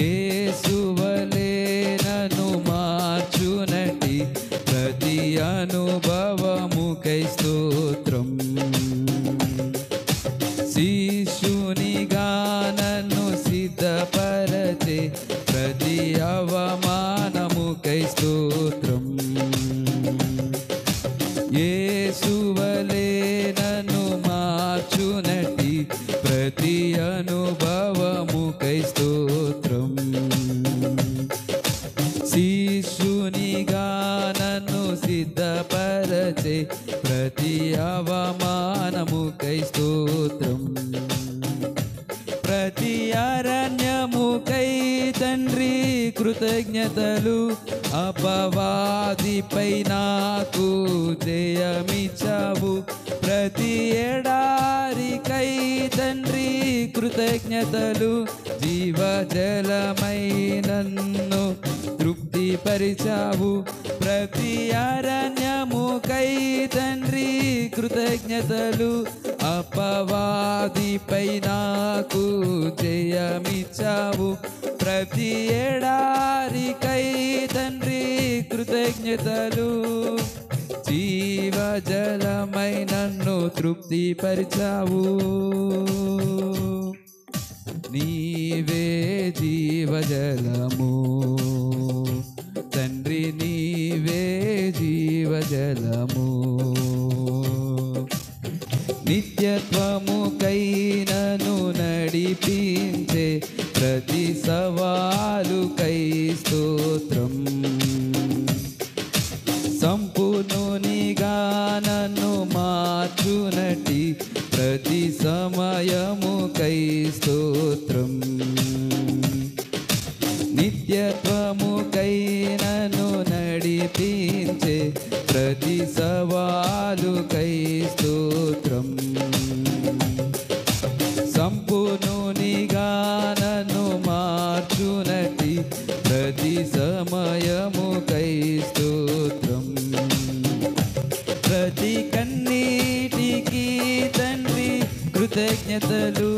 యేసువలే నన్ను మార్చునటి ప్రతి అనుభవముకై స్తోత్రం. శిష్యునిగా నన్ను సిద్ధపరచే ప్రతి అవమానముకై స్తోత్రం. యేసువలే నన్ను మార్చునటి ప్రతి అనుభవముకై స్తోత్రం. శిష్యునిగా నన్ను సిద్ధపరచే ప్రతి అవమానముకై స్తోత్రం. ప్రతి అరణ్యముకై తండ్రి కృతజ్ఞతలు, అపవాదిపై నాకు జయమిచ్చావు. ప్రతి ఎడారికై తండ్రి కృతజ్ఞతలు, జీవజలమై నన్ను తృప్తిపరిచావు. ప్రతి అరణ్యముకై తండ్రి కృతజ్ఞతలు, అపవాదిపై నాకు జయమిచ్చావు. ప్రతి ఎడారికై తండ్రి కృతజ్ఞతలు, జీవజలమై నన్ను తృప్తిపరిచావు. నీవే జీవజలము తండ్రి, నీవే జీవజలము. నిత్యత్వముకై నన్ను నడిపించే ప్రతి సవాలుకై స్తోత్రం. సంపూర్ణునిగా నన్ను మార్చునటి ప్రతి సమయముకై స్తోత్రం. నిత్యత్వముకై నన్ను నడిపించే ప్రతి సవాలుకై స్తోత్రం. సంపూర్ణునిగా నన్ను మార్చునటి ప్రతి సమయముకై స్తోత్రం. ప్రతి కన్నీటికి తండ్రి కృతజ్ఞతలు,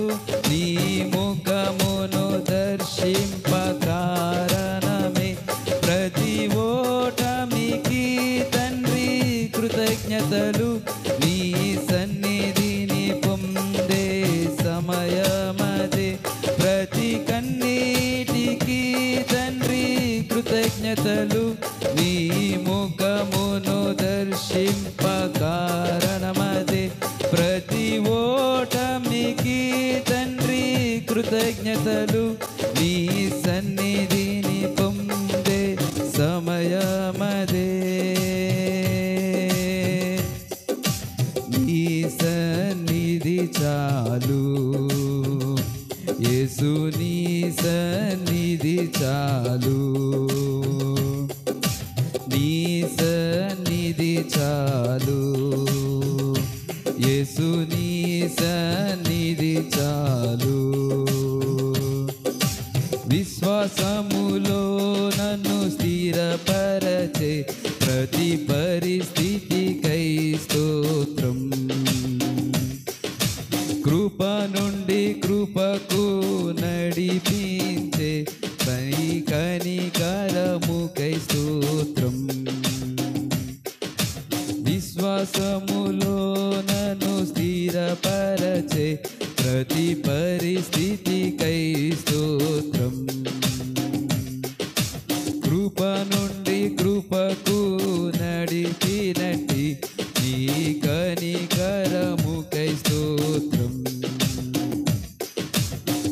నీ ముఖమును దర్శింప కారణమే. ప్రతి ఓటమికి తండ్రి కృతజ్ఞతలు, నీ సన్నిధిని పొందే సమయమదే. ప్రతి కన్నీటికి తండ్రి కృతజ్ఞతలు, నీ ముఖమును దర్శింప కారణమదే. ప్రతి ఓటమికి తండ్రి కృతజ్ఞతలు, నీ సన్నిధిని పొందే సమయమదే. నీ సన్నిధి చాలు యేసు, నీ సన్నిధి చాలు. నీ సన్నిధి చాలు యేసు, నీ సన్నిధి చాలు. విశ్వాసములో నన్ను స్థిరపరచే ప్రతి పరిస్థితికై స్తోత్రం. కృప నుండి కృపకు నడిపించే కనికరముకై స్తోత్రం. విశ్వాసములో నన్ను స్థిరపరచే ప్రతి పరిస్థితికై స్తోత్రం. కృప నుండి కృపకు నడిపినట్టి నీ కనికరముకై స్తోత్రం.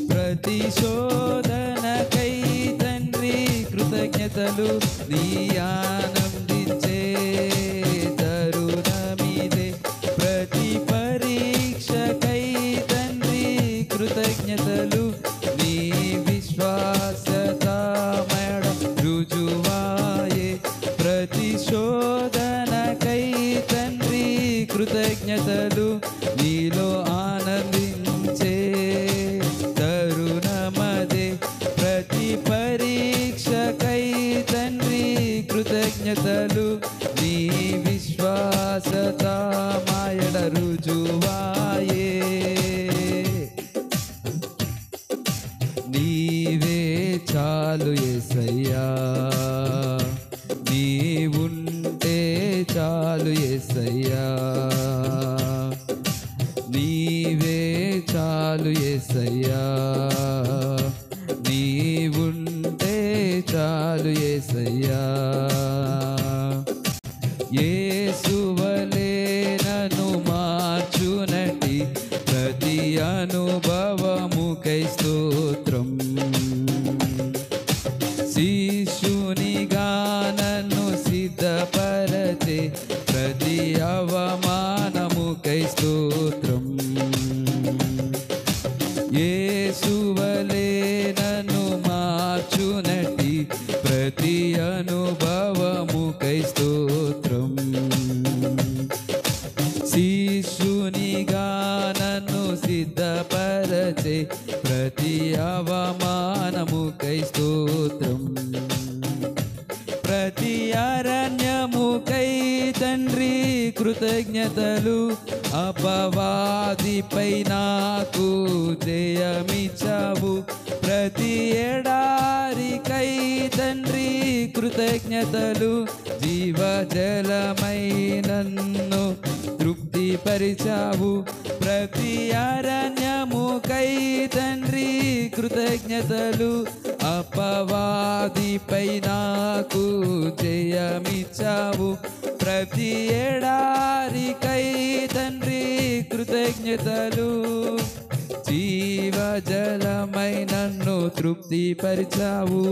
ప్రతి శోధనకై తండ్రి కృతజ్ఞతలు, నీ ఆనందించే తరుణమిదే. ప్రతి పరీక్షకై తండ్రి కృతజ్ఞతలు, నీ విశ్వాసత మేడం రుజువాయే. ప్రతి శోధనకై తండ్రి కృతజ్ఞతలు, నీలో ఆనందించే తరుణమదే. ప్రతి పరీక్షకై తండ్రి కృత చాలు యేసయ్యా, నీవుంటే చాలు యేసయ్యా, నీవే చాలు యేసయ్యా, నీవుంటే చాలు యేసయ్యా. యేసువలే నన్ను మార్చునటి ప్రతి అనుభవముకై స్తోత్రం. శిష్యునిగా నన్ను సిద్ధపరచే ప్రతి అవమానముకై స్తోత్రం. యేసువలే నన్ను మార్చునటి ప్రతి అనుభవముకై స్తోత్రం. శిష్యునిగా నన్ను సిద్ధపరచే ప్రతి అవమానముకై స్తోత్రం. ప్రతి అరణ్యముకై తండ్రి కృతజ్ఞతలు, అపవాదిపై నాకు జయమిచ్చావు. ప్రతి ఎడారికై తండ్రి కృతజ్ఞతలు, జీవజలమై నన్ను తృప్తిపరిచావు. ప్రతి అరణ్యముకై తండ్రి కృతజ్ఞతలు, అపవాదిపై నాకు జయమిచ్చావు. ప్రతి ఎడారికై తండ్రి కృతజ్ఞతలు, జీవజలమై నన్ను తృప్తిపరిచావు.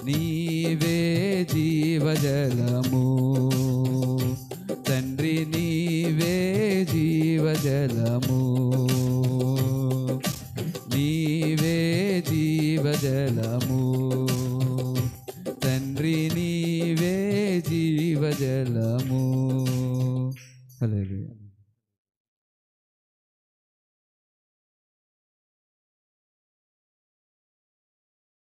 నీవే జీవజలము తండ్రి, నీవే జీవజలము, నీవే జీవజలము తండ్రి, నీవే జీవజలము. హల్లెలూయా.